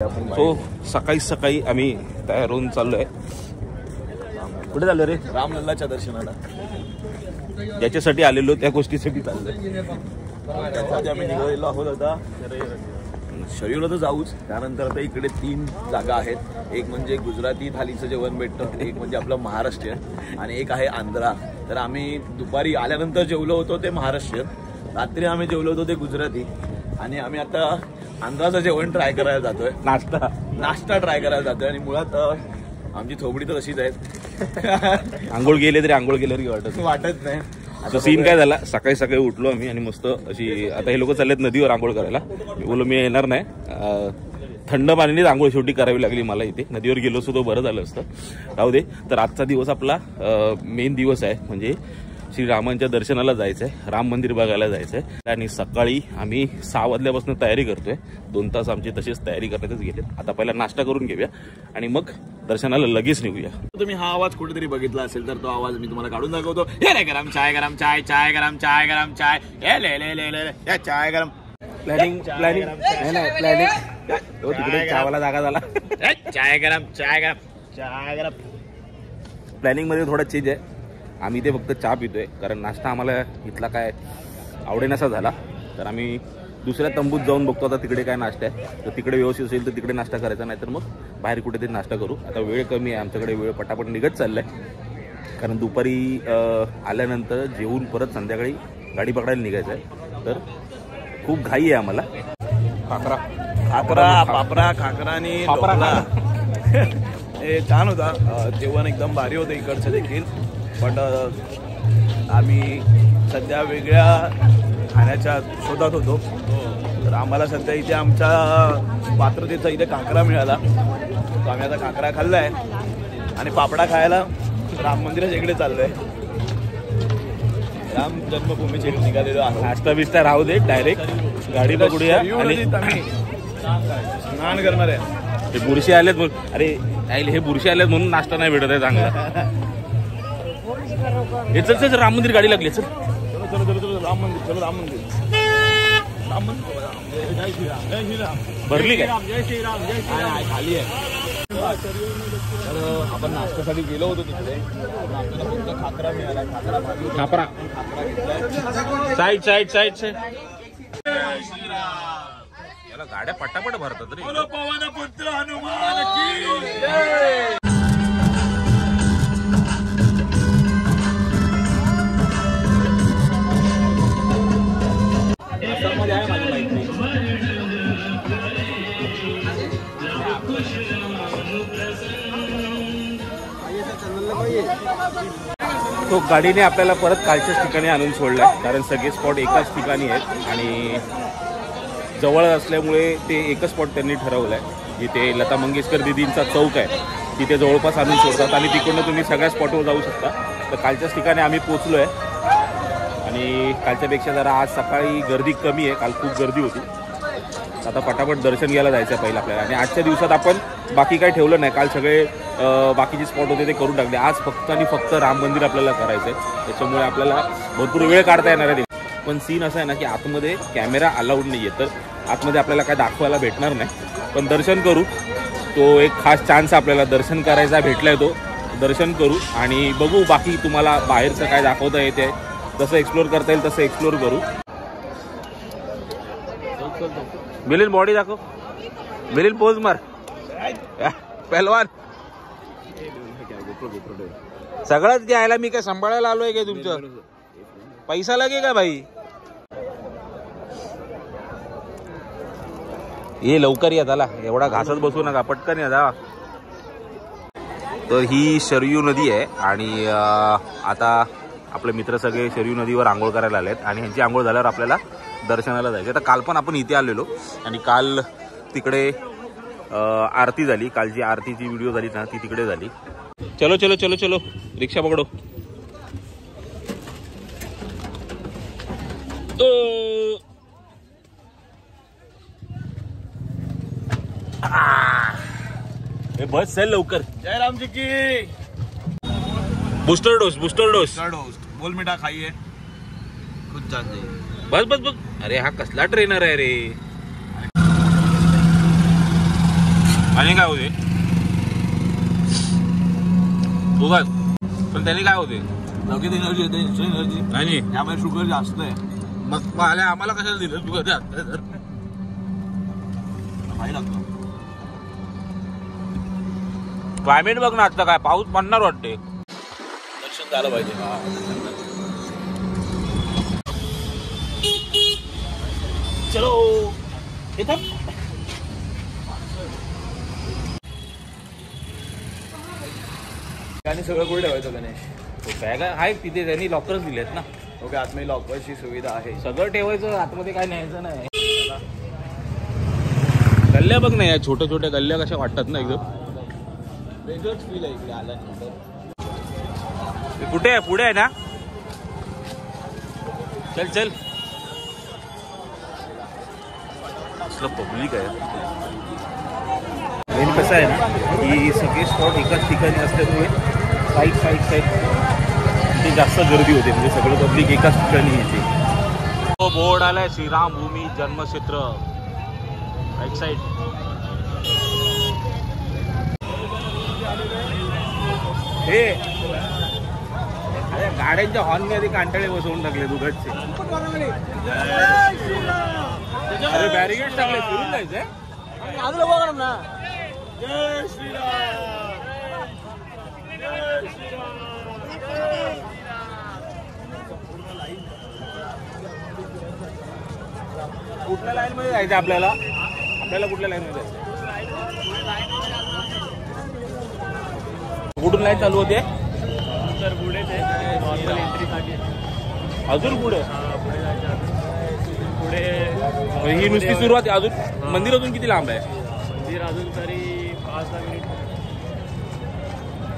So सकाळी सकाळी आम्ही तयार होऊन चाललोय. कुठे चाललो रे? रामलल्लाच्या दर्शनाला. ज्याच्यासाठी आलेलो त्या गोष्टीसाठी चाललोय. आम्ही निघालेलो आहोत आता शरीरला तर जाऊच. त्यानंतर आता इकडे 3 जागा आहेत. एक म्हणजे गुजराती थालीचं जेवण भेटतं, एक म्हणजे आपलं महाराष्ट्रीयन आणि एक आहे आंध्रा. तर आम्ही दुपारी आल्यानंतर जेवलो होतो ते महाराष्ट्रीयन, रात्री आम्ही जेवलो होतो ते गुजराती आणि आम्ही आता आंध्राचं जेवण ट्राय करायला जातोय. नाश्ता ट्राय करायला जातोय. आणि मुळात आमची थोबडी तर तशीच आहेत. आंघोळ गेले तरी आंघोळ गेल्यावर वाटत नाही. आता सीन काय झाला, सकाळी सकाळी उठलो आम्ही आणि मस्त अशी आता हे लोक चाललेत नदीवर आंघोळ करायला. मी बोललो मी येणार नाही, थंड पाण्यानेच आंघोळ शेवटी करावी लागली मला. इथे नदीवर गेलो असतो तो बरं झालं असतं. राहू दे. तर आजचा दिवस आपला मेन दिवस आहे, म्हणजे श्रीरामांच्या दर्शनाला जायचं आहे, राम मंदिर बघायला जायचं आहे. आणि सकाळी आम्ही 6 वाजल्यापासून तयारी करतोय. 2 तास आमची तशीच तयारी करण्यातच गेले. आता पहिला नाश्ता करून घेऊया आणि मग दर्शनाला लगेच निघूया. तुम्ही हा आवाज कुठेतरी बघितला असेल तर तो आवाज मी तुम्हाला काढून दाखवतो. हे रे गरम चाय, गरम चाय, चाय गरम चाय, गरम चाय, हे ले ले ले ले चाय गरम. प्लॅनिंग तो तिकडे चावाला जागा झाला. चाय गरम चाय गरम चाय गरम. प्लॅनिंग मध्ये थोडा चेंज आहे. आम्ही ते फक्त चहा पितोय, कारण नाश्ता आम्हाला इथला काय आवडेनासा झाला. तर आम्ही दुसऱ्या तंबूत जाऊन बघतो आता तिकडे काय नाश्ता आहे. तर तिकडे व्यवस्थित असेल तर तिकडे नाश्ता करायचा, नाही तर मग बाहेर कुठेतरी नाश्ता करू. आता वेळ कमी आहे आमच्याकडे, वेळ पटापट निघत चाललाय. कारण दुपारी आल्यानंतर जेवून परत संध्याकाळी गाडी पकडायला निघायचं आहे. तर खूप घाई आहे आम्हाला. पापरा खाकरा आणि हे छान होता. जेवण एकदम भारी होतं इकडचं देखील. पण आम्ही सध्या वेगळ्या खाण्याच्या शोधात होतो. तर आम्हाला सध्या इथे आमच्या पात्रतेचा इथे काकरा मिळाला. तर आम्ही आता काकरा खाल्लाय आणि पापडा खायला राम मंदिराच्या इकडे चाललोय. राम जन्मभूमीचे निघालेलो आहे. नाश्ता बिस्ता राहू दे, डायरेक्ट गाडी पकडूया आणि आम्ही स्नान करणार आहे. ते बुरशी आलेत म्हणून, अरे हे बुरशी आलेत म्हणून नाश्ता नाही भेटत आहे चांगला. हे चल राम मंदिर गाडी लागली. चल चलो चलो चलो राम मंदिर. चलो राम मंदिर. राम मंदिर. जय श्रीराम. जय श्रीराम. भरली काय? जय श्रीराम. जय श्रीराम. खाली आहे. तर आपण नाश्त्यासाठी गेलो होतो तिकडे. आपल्याला फक्त खाकरा मिळाला. Khapra side side side side. याला गाड्या पटापट भरतात रे. पवन पुत्र हनुमान की जय. तो गाडीने आपल्याला परत कालच्याच ठिकाणी आणून सोडलाय, कारण सगळे स्पॉट एकाच ठिकाणी आहेत आणि जवळ असल्यामुळे ते एकच स्पॉट त्यांनी ठरवलंय. जिथे लता मंगेशकर दिदींचा चौक आहे तिथे जवळपास आणून सोडतात आणि तिकडनं तुम्ही सगळ्या स्पॉटवर जाऊ शकता. तर कालच्याच ठिकाणी आम्ही पोचलोय आणि कालच्यापेक्षा जरा आज सकाळी गर्दी कमी आहे. काल खूप गर्दी होती. आता पटापट दर्शन घ्यायला जायचं आहे पहिलं आपल्याला. आणि आजच्या दिवसात आपण बाकी काही ठेवलं नाही. काल सगळे बाकीचे स्पॉट होते ते करून टाकले. आज फक्त आणि फक्त राम मंदिर आपल्याला करायचं आहे. त्याच्यामुळे आपल्याला भरपूर वेळ काढता येणार आहे. पण सीन असं आहे ना की आतमध्ये कॅमेरा अलाउड नाही आहे, तर आतमध्ये आपल्याला काय दाखवायला भेटणार नाही. पण दर्शन करू, तो एक खास चान्स आपल्याला दर्शन करायचा भेटलाय. तो दर्शन करू आणि बघू बाकी तुम्हाला बाहेरचं काय दाखवता येते, जसं एक्सप्लोर करता येईल तसं एक्सप्लोर करू. मिलिंद बॉडी दाखव. मिलिंद पोज मार. पहलवान सगळंच द्यायला मी काय सांभाळायला आलोय काय? तुमचं पैसा लागे का भाई? ये लवकर या, झाला एवढा घासत बसू नका, पटकन या जा. तर ही शरयू नदी आहे आणि आता आपले मित्र सगळे शरयू नदीवर आंघोळ करायला आलेत आणि ह्यांची आंघोळ झाल्यावर आपल्याला दर्शनाला जायचं. तर काल पण आपण इथे आलेलो आणि काल तिकडे आरती झाली. कालची आरतीची व्हिडिओ झाली ना, ती तिकडे झाली. चलो चलो चलो चलो, रिक्षा पकडो. बस चल लवकर. जय राम जी की. Booster dose. Booster dose. बोल मिठा खाइए. खुद जाते. बस बस बस. अरे हा कसला ट्रेनर आहे रे. आणि काय होते उगाच, पण त्यांनी काय होते लगेच एनर्जी येते, इन्स्टंट एनर्जी. आणि त्यामुळे शुगर जास्त आहे. मग आम्हाला कशाला दिलं शुगर जास्त आहे तर खाई लागतं. क्लायमेट बघ ना आता काय पाऊस पडणार वाटते. दर्शन झालं पाहिजे. चलो येतात. आणि सगळं कुठे ठेवायचं गणेश? बॅग आहे तिथे, त्यांनी लॉकरच दिलेत ना. ओके, आतमध्ये लॉकरची सुविधा आहे. सगळं ठेवायचं, आतमध्ये काय न्यायचं नाही. गल्ल्या बघ ना, या छोट्या छोट्या गल्ल्या कशा वाटतात ना एकदम. वेगळंच फील आहे इकडे आल्यानंतर. कुठे आहे? पुढे आहे ना. चल चल. असलं पब्लिक आहे. मेन कसं आहे ना की सगळे स्पॉट एकाच ठिकाणी असल्यामुळे साईड ते जास्त गर्दी होते. म्हणजे सगळं पब्लिक एकाच ठिकाणी येते. तो बोर्ड आलाय श्रीराम भूमी जन्मक्षेत्र राईट साईड. हे अरे गाड्यांच्या हॉर्न मध्ये कांटाळे बसवून टाकले दुधाचे. अरे बॅरिकेड टाकले, फिरून जायचंय. जय श्रीराम. कुठल्या लाईन मध्ये जायचं आपल्याला? कुठल्या लाईन मध्ये जायचं? कुठून लाईन चालू होते? तर पुढे ते नॉर्मल एंट्रीसाठी अजून पुढे पुढे ही नुसती सुरुवात आहे. अजून मंदिर अजून किती लांब आहे? मंदिर अजून तरी 5-10 मिनिट.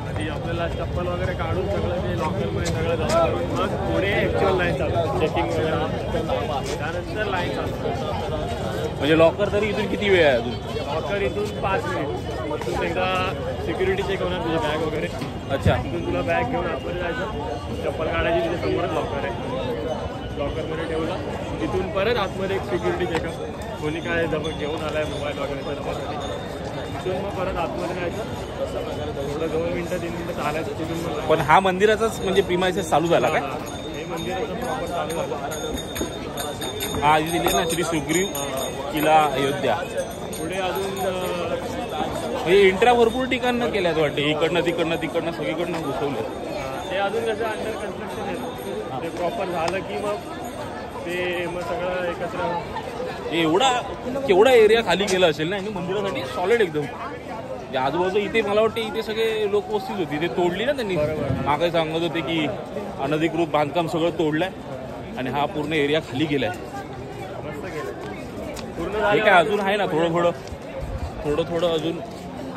आधी आपल्याला चप्पल वगैरे काढून सगळं ते लॉकरमध्ये सगळं जमा करून मग पुढे ॲक्च्युअल लाईन चालू, चेकिंग वगैरे. त्यानंतर लाईन चालू. म्हणजे लॉकर तरी इथून किती वेळ आहे अजून? लॉकर इथून 5 मिनिट. इथून एकदा सिक्युरिटी चेक होणार तुझी बॅग वगैरे. अच्छा. इथून तुला बॅग घेऊन आतमध्ये जायचं, चप्पल काढायची, तिथे समोरच लॉकर आहे. लॉकरमध्ये ठेवलं, तिथून परत आतमध्ये एक सिक्युरिटी चेकअप. कोणी काय जवळ घेऊन आलाय मोबाईल वगैरे तर तिथून मग परत आतमध्ये जायचं. थोडं 2 मिनिटं 3 मिनिटं चालायचं तिथून मग. पण हा मंदिराचाच म्हणजे प्रिमायसेस चालू झाला काय? हे मंदिराचं प्रॉपर चालू झालं. हा आधी दिली ना श्री सुग्रीव किल्ला अयोध्या. पुढे अजून म्हणजे इंट्रा भरपूर ठिकाणं केल्यात वाटते. इकडनं तिकडनं सगळीकडनं घुसवलं. ते अजून कसं अंडर कन्स्ट्रक्शन आहे. ते प्रॉपर झालं की मग ते मग सगळं एकत्र. एवढा केवढा एरिया खाली केला असेल ना आणि मंदिरासाठी सॉलिड एकदम. आजूबाजू इथे मला वाटते इथे सगळे लोक वस्तीच होती, ते तोडली ना त्यांनी. मागे सांगत होते की अनधिकृत बांधकाम सगळं तोडलंय आणि हा पूर्ण एरिया खाली गेलाय. मस्त केलं पूर्ण हे झालं. काय अजून आहे ना थोडं अजून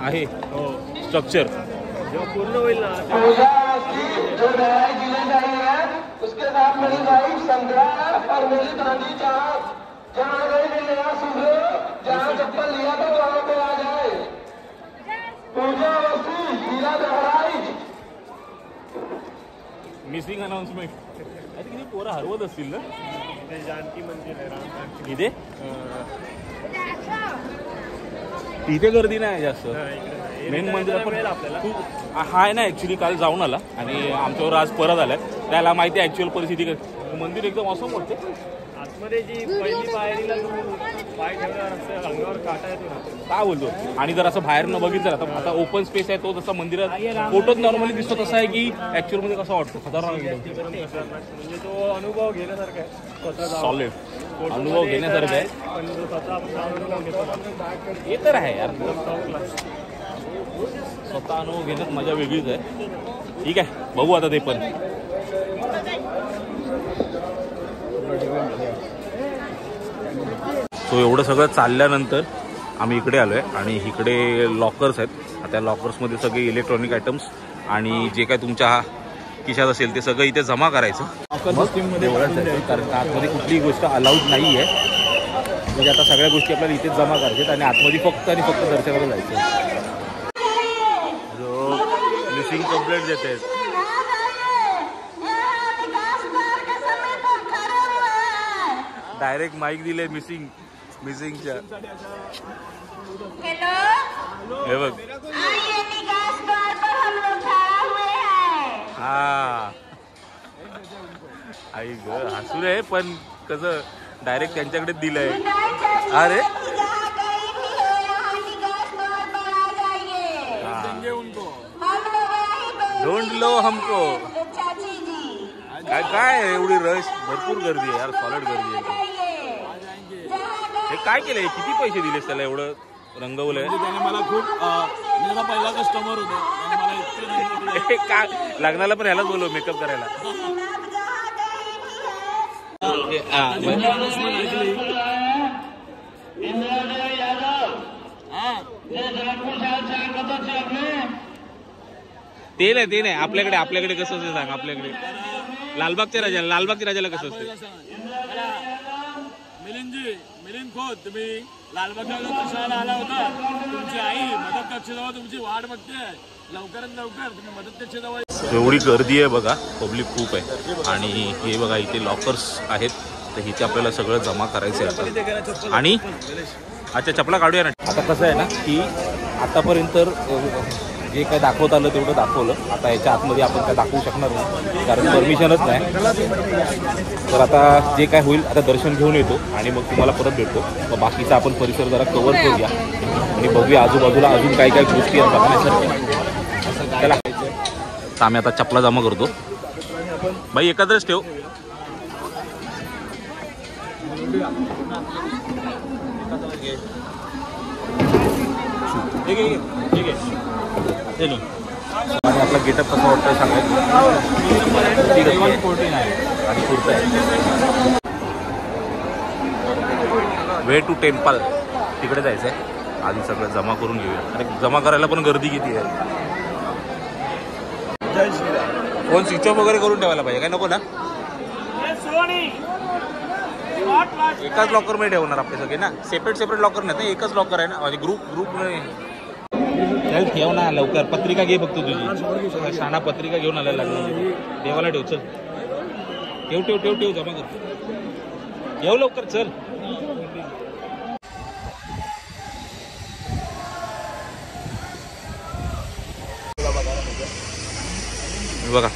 आहे हो, स्ट्रक्चर. जेव्हा पूर्ण होईल ना जो दवाई जिले जाएंगे उसके साथ मेरी वाइफ संतरा और मेरी दादी चाँद जहाँ गई नहीं यहाँ सुन लो, जहाँ चप्पल लिया था वहाँ पे आ जाए. पूजा वस्ती हीरा दोहराई. Missing announcement. आता किती पोरं हरवत असतील ना ते जानकी मंदिर आहे, राम जानकी. इथे. इथे गर्दी नाही जास्त. मेन मंदिरात पण आपल्याला हा आहे ना. ऍक्च्युली काल जाऊन आला आणि आमच्यावर आज परत आलाय. त्याला माहिती आहे ऍक्च्युअल परिस्थिती काय. मंदिर एकदम असं वाटते. आतमध्ये जी पहिली पायरीला तू पाय ठेवल्यावर असं अंगावर काटा येतो ना. काय बोलतो. आणि जर असं बाहेर न बघितलं आता ओपन स्पेस आहे तो जसा मंदिरात फोटोत नॉर्मली दिसतो तसा आहे की ऍक्च्युअल मध्ये कसा वाटतो. खतरनाक एकदम. म्हणजे तो अनुभव घेण्यासारखा आहे स्वतः. सॉलिड अनुभव घेण्यासारखं आहे. पण जो स्वतः आपण अनुभव घेतो हे तर आहे यार. क्लास स्वतः अनुभव घेण्यात मजा वेगळीच आहे. ठीक आहे, बघू आता ते पण. सो एवढं सगळं चालल्यानंतर आम्ही इकडे आलो आहे आणि इकडे लॉकर्स आहेत. त्या लॉकर्समध्ये सगळे इलेक्ट्रॉनिक आयटम्स आणि जे काय तुमच्या खिशात असेल ते सगळं इथे जमा करायचं. कारण आतमध्ये कुठलीही गोष्ट अलाउड नाही आहे. म्हणजे आता सगळ्या गोष्टी आपल्याला इथेच जमा करायच्यात आणि आतमध्ये फक्त दर्शनाला जायचं. जो मिसिंग कंप्लेंट देत आहेत. डायरेक्ट माईक दिले मिसिंगच्या. हॅलो हे बघ हा आई ग हसू रे पण कसं डायरेक्ट त्यांच्याकडे दिलंय. अरे डोंट लो हमको. काय एवढी रश भरपूर गर्दी आहे यार, सॉलिड गर्दी आहे. हे काय केलंय, किती पैसे दिलेस त्याला एवढं रंगवलंय? त्याने मला खूप मी पहिला कस्टमर होतो आणि मला इतके काय लग्नाला पण ह्यालाच बोलव मेकअप करायला. ते नाही आपल्याकडे कसं असतं सांग. आपल्याकडे लालबागच्या राजाला कसं असतं? मिलिंद खोत, तुम्ही लालबागच्या दर्शनाला आला होता. तुमची आई मदत कक्षाजवळ तुमची वाट बघते. लवकरात लवकर तुम्ही मदत कक्षाजवळ. एवढी गर्दी आहे बघा, पब्लिक खूप आहे. आणि हे बघा इथे लॉकर्स आहेत, तर इथे आपल्याला सगळं जमा करायचं आहे आता. आणि अच्छा चपला काढूया ना. आता कसं आहे ना की आतापर्यंत जे काय दाखवत आलं तेवढं दाखवलं. आता याच्या आतमध्ये आपण काय दाखवू शकणार नाही कारण परमिशनच नाही. तर आता जे काय होईल आता दर्शन घेऊन येतो आणि मग तुम्हाला परत भेटतो. मग बाकीचा आपण परिसर जरा कव्हर करूया आणि बघूया आजूबाजूला अजून काय काय गोष्टी आहेत बघण्यासारख्या. त्याला आम्ही आता चपला जमा करतो. बाई एकत्रच ठेव. ठीक आहे. आणि आपला गेटअप कसं वाटतं सांगायचं. आणि कुर्ता आहे. वे टू टेम्पल तिकडे जायचं आहे. आधी सगळं जमा करून घेऊया. आणि जमा करायला पण गर्दी किती आहे. फोन स्विच ऑफ वगैरे करून ठेवायला पाहिजे काय नको ना. एकाच लॉकर मध्ये ठेवणार आपले सगळे ना. सेपरेट लॉकर नाही, एकच लॉकर आहे ना. म्हणजे ग्रुप चल ठेव ना लवकर. पत्रिका घे बघतो तुझी. शाणा पत्रिका घेऊन आला लागली. देवाला ठेव. चल ठेव जमा करतो. येऊ लवकर चल. बघा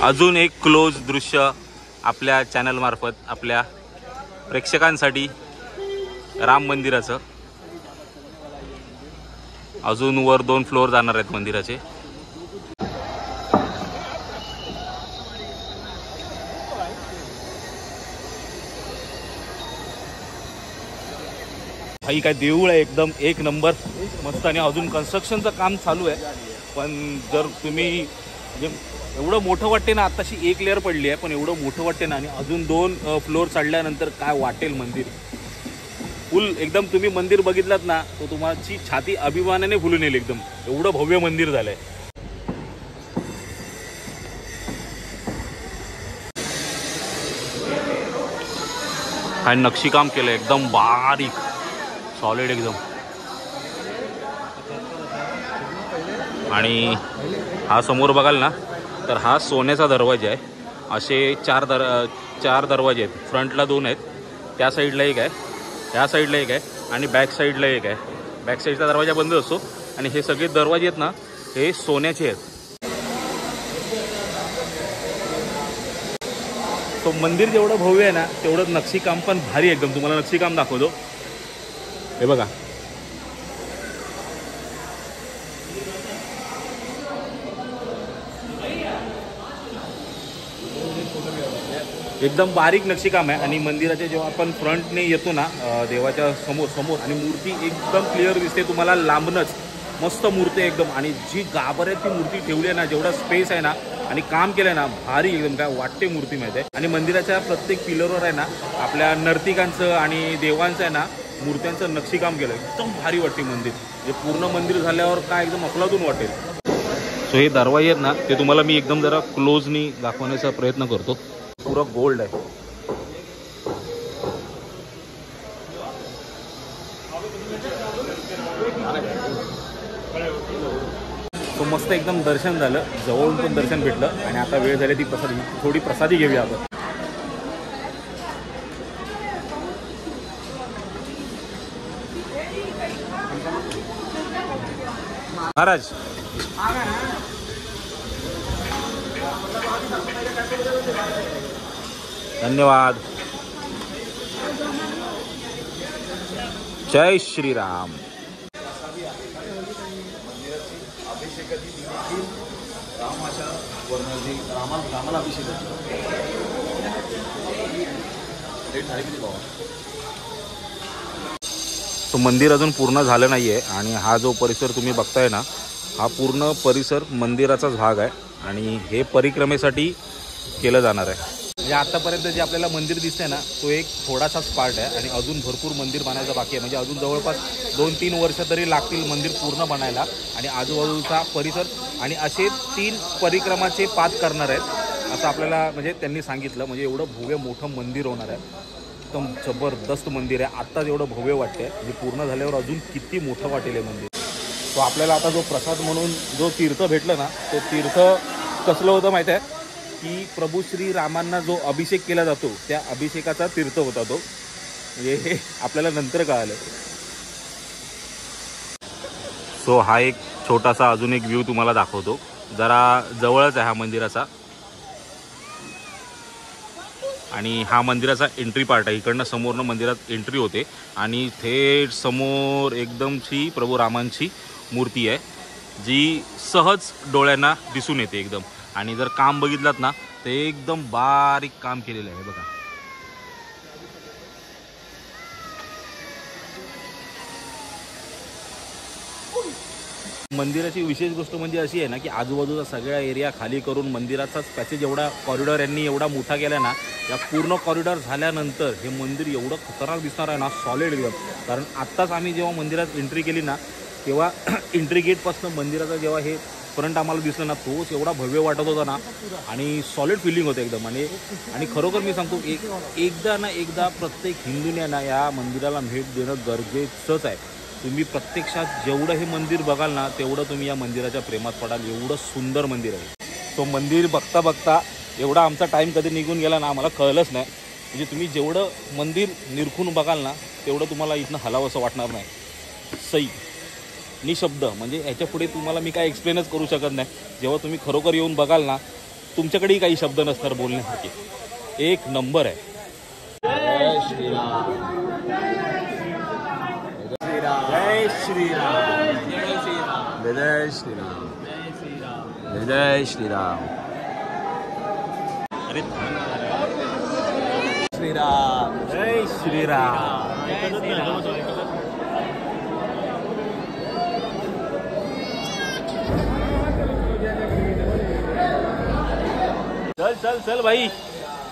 अजून एक क्लोज दृश्य आपल्या चॅनल मार्फत आपल्या प्रेक्षकांसाठी राम मंदिराचं. अजून वर 2 फ्लोअर जाणार आहेत मंदिराचे. भाई काय देऊळ आहे एकदम एक नंबर मस्त. आणि अजून कन्स्ट्रक्शनचं काम चालू आहे. पण जर तुम्ही म्हणजे एवढं मोठं वाटते ना, आत्ताशी 1 लेअर पडली आहे पण एवढं मोठं वाटते ना. आणि अजून 2 फ्लोअर चढल्यानंतर काय वाटेल मंदिर. फुल एकदम तुम्ही मंदिर बघितलात ना तो तुमची छाती अभिमानाने फुलून येईल. एकदम एवढं भव्य मंदिर झालंय. हा नक्षीकाम केलंय एकदम बारीक सॉलिड एकदम. आणि हा समोर बघाल ना तर हा सोन्याचा दरवाजा आहे. असे 4 दरवाजे आहेत. फ्रंटला 2 आहेत, त्या साईडला 1 आहे, ह्या साईडला 1 आहे आणि बॅक साईडला 1 आहे. बॅक साईडचा दरवाजा बंद असतो. आणि हे सगळे दरवाजे आहेत ना हे सोन्याचे आहेत. तो मंदिर जेवढं भव्य आहे ना तेवढं नक्षीकाम पण भारी एकदम. तुम्हाला नक्षीकाम दाखवतो. हे बघा एकदम बारीक नक्षीकाम आहे. आणि मंदिराच्या जेव्हा आपण फ्रंटने येतो ना देवाच्या समोर आणि मूर्ती एकदम क्लिअर दिसते तुम्हाला लांबनच. मस्त मूर्ती एकदम. आणि जी गाभाऱ्यात ती मूर्ती ठेवली आहे ना, जेवढा स्पेस आहे ना आणि काम केलं आहे ना भारी एकदम. काय वाटते मूर्ती माहिती आहे. आणि मंदिराच्या प्रत्येक पिलरवर आहे ना आपल्या नर्तिकांचं आणि देवांचं आहे ना मूर्त्यांचं नक्षीकाम केलं. एकदम भारी वाटते मंदिर. हे पूर्ण मंदिर झाल्यावर काय एकदम अफलातून वाटेल. सो हे दरवाजे आहेत ना ते तुम्हाला मी एकदम जरा क्लोजनी दाखवण्याचा प्रयत्न करतो. पूरा गोल्ड आहे. तो मस्त एकदम दर्शन झालं. जवळून पण दर्शन भेटलं. आणि आता वेळ झाली ती थोडी प्रसादी घेऊया आपण. महाराज धन्यवाद. जय श्रीराम. रामाला अभिषेक तो मंदिर अजून पूर्ण झालं नाही आहे आणि हा जो परिसर तुम्ही बघताय ना हा पूर्ण परिसर मंदिराचाच भाग आहे आणि हे परिक्रमेसाठी केलं जाणार आहे. म्हणजे आत्तापर्यंत जे आपल्याला मंदिर दिसतंय ना तो एक थोडासाच पार्ट आहे आणि अजून भरपूर मंदिर बनायचं बाकी आहे. म्हणजे अजून जवळपास 2-3 वर्ष तरी लागतील मंदिर पूर्ण बनायला आणि आजूबाजूचा परिसर आणि असे 3 परिक्रमाचे पाथ करणार आहेत असं आपल्याला म्हणजे त्यांनी सांगितलं. म्हणजे एवढं भव्य मोठं मंदिर होणार आहे. एकदम जबरदस्त मंदिर आहे. आत्ताच एवढं भव्य वाटतंय म्हणजे पूर्ण झाल्यावर अजून किती मोठं वाटेल हे मंदिर. तो आपल्याला आता जो प्रसाद म्हणून जो तीर्थ भेटलं ना तो तीर्थ कसलं होतं माहीत आहे की प्रभू श्री रामांना जो अभिषेक केला जातो त्या अभिषेकाचा तीर्थ होता तो. म्हणजे हे आपल्याला नंतर कळालं. सो हा एक छोटासा अजून एक व्ह्यू तुम्हाला दाखवतो. जरा जवळच आहे हा मंदिराचा आणि हा मंदिराचा एंट्री पार्ट आहे. इकडनं समोरनं मंदिरात एंट्री होते आणि थेट समोर एकदमची प्रभू रामांची मूर्ती आहे जी सहज डोळ्यांना दिसून येते एकदम. आणि जर काम बघितलात ना ते एकदम बारीक काम केलेलं आहे बघा. मंदिराची विशेष गोष्ट म्हणजे अशी आहे ना की आजूबाजूचा सगळा एरिया खाली करून मंदिराचाच पॅसेज एवढा कॉरिडॉर यांनी एवढा मोठा केला ना. या पूर्ण कॉरिडॉर झाल्यानंतर हे मंदिर एवढं खतरनाक दिसणार आहे ना सॉलिड एकदम. कारण आत्ताच आम्ही जेव्हा मंदिरात एंट्री केली ना तेव्हा एंट्री गेटपासून मंदिराचा जेव्हा हे फ्रंट आम्हाला दिसलं ना तोच एवढा भव्य वाटत होता ना आणि सॉलिड फिलिंग होतं एकदम. आणि खरोखर मी सांगतो एकदा प्रत्येक हिंदूने ना या मंदिराला भेट देणं गरजेचंच आहे. तुम्ही प्रत्यक्षात जेवढं हे मंदिर बघाल ना तेवढं तुम्ही या मंदिराच्या प्रेमात पडाल. एवढं सुंदर मंदिर आहे. तो मंदिर बघता बघता एवढा आमचा टाईम कधी निघून गेला ना आम्हाला कळलंच नाही. म्हणजे तुम्ही जेवढं मंदिर निरखून बघाल ना तेवढं तुम्हाला इथनं हलावं असं वाटणार नाही. सई निशब्द म्हणजे ह्याच्या पुढे तुम्हाला मी काय एक्सप्लेनच करू शकत नाही. जेव्हा तुम्ही खरोखर येऊन बघाल ना तुमच्याकडेही काही शब्द नसणार बोलण्यासारखे. एक नंबर आहे. जय श्रीराम. जय श्रीराम. जय श्रीराम. जय श्रीराम. अरे श्रीराम. जय श्रीराम. चल चल चल भाई.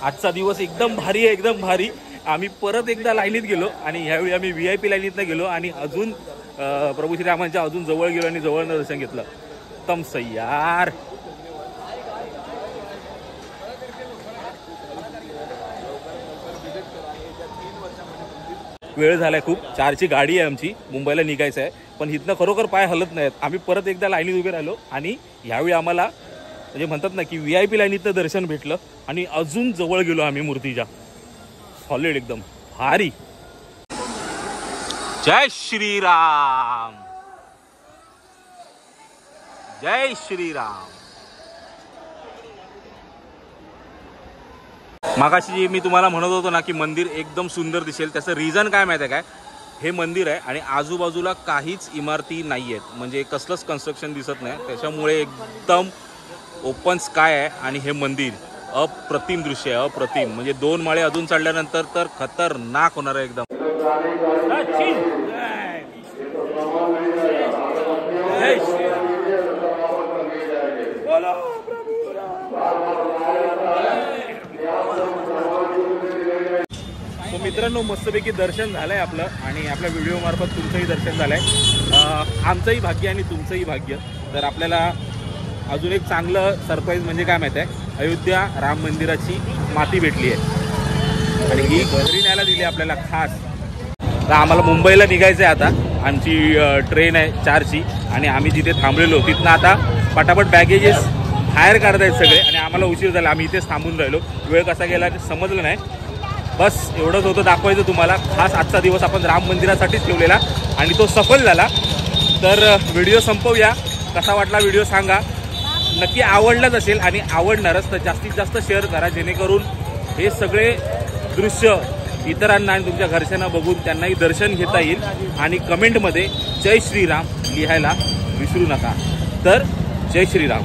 आजचा दिवस एकदम भारी आहे एकदम भारी. आम्ही परत एकदा लाईनीत गेलो आणि ह्यावेळी आम्ही VIP लाईनीतनं गेलो आणि अजून प्रभू श्रीरामांच्या अजून जवळ गेलो आणि जवळनं दर्शन घेतलं. तम सय्यार. वेळ झालाय खूप. 4ची गाडी आहे आमची. मुंबईला निघायचं आहे पण इथनं खरोखर पाय हलत नाहीत. आम्ही परत एकदा लाईनीत उभे राहिलो आणि ह्यावेळी आम्हाला म्हणजे म्हणतात ना की VIP लाईनीतनं दर्शन भेटलं आणि अजून जवळ गेलो आम्ही मूर्तीच्या. सॉलिड एकदम भारी. जय श्रीराम. जय श्रीराम. मागाशी जी मी तुम्हाला म्हणत होतो ना की मंदिर एकदम सुंदर दिसेल त्याचं रिझन काय माहिती आहे काय. हे मंदिर आहे आणि आजूबाजूला काहीच इमारती नाही आहेत. म्हणजे कसलंच कन्स्ट्रक्शन दिसत नाही. त्याच्यामुळे एकदम ओपन स्काय आहे आणि हे मंदिर अप्रतिम दृश्य आहे. अप्रतिम म्हणजे 2 माळे अजून चढल्यानंतर तर खतरनाक होणार आहे एकदम. तो मित्रांनो मस्तपैकी दर्शन झालंय आपलं आणि आपल्या व्हिडिओ मार्फत तुमचंही दर्शन झालंय. आमचंही भाग्य आणि तुमचंही भाग्य. तर आपल्याला अजून एक चांगलं सरप्राईज म्हणजे काय माहिती आहे अयोध्या राम मंदिराची माती भेटली आहे आणि ही घरी न्यायला दिली आपल्याला खास. तर आम्हाला मुंबईला निघायचं आहे आता. आमची ट्रेन आहे 4ची आणि आम्ही जिथे थांबलेलो तिथनं आता पटापट बॅगेजेस बाहेर काढतायत सगळे आणि आम्हाला उशीर झाला. आम्ही इथेच थांबून राहिलो. वेळ कसा गेला ते समजलं नाही. बस एवढंच होतं दाखवायचं तुम्हाला. खास आजचा दिवस आपण राम मंदिरासाठीच ठेवलेला आणि तो सफल झाला. तर व्हिडिओ संपवूया. कसा वाटला व्हिडिओ सांगा. नक्की आवडलाच असेल आणि आवडणारच तर जास्तीत जास्त शेअर करा, जेणेकरून हे सगळे दृश्य इतरांना आणि तुमच्या घरच्यांना बघून त्यांनाही दर्शन घेता येईल. आणि कमेंटमध्ये जय श्रीराम लिहायला विसरू नका. तर जय श्रीराम.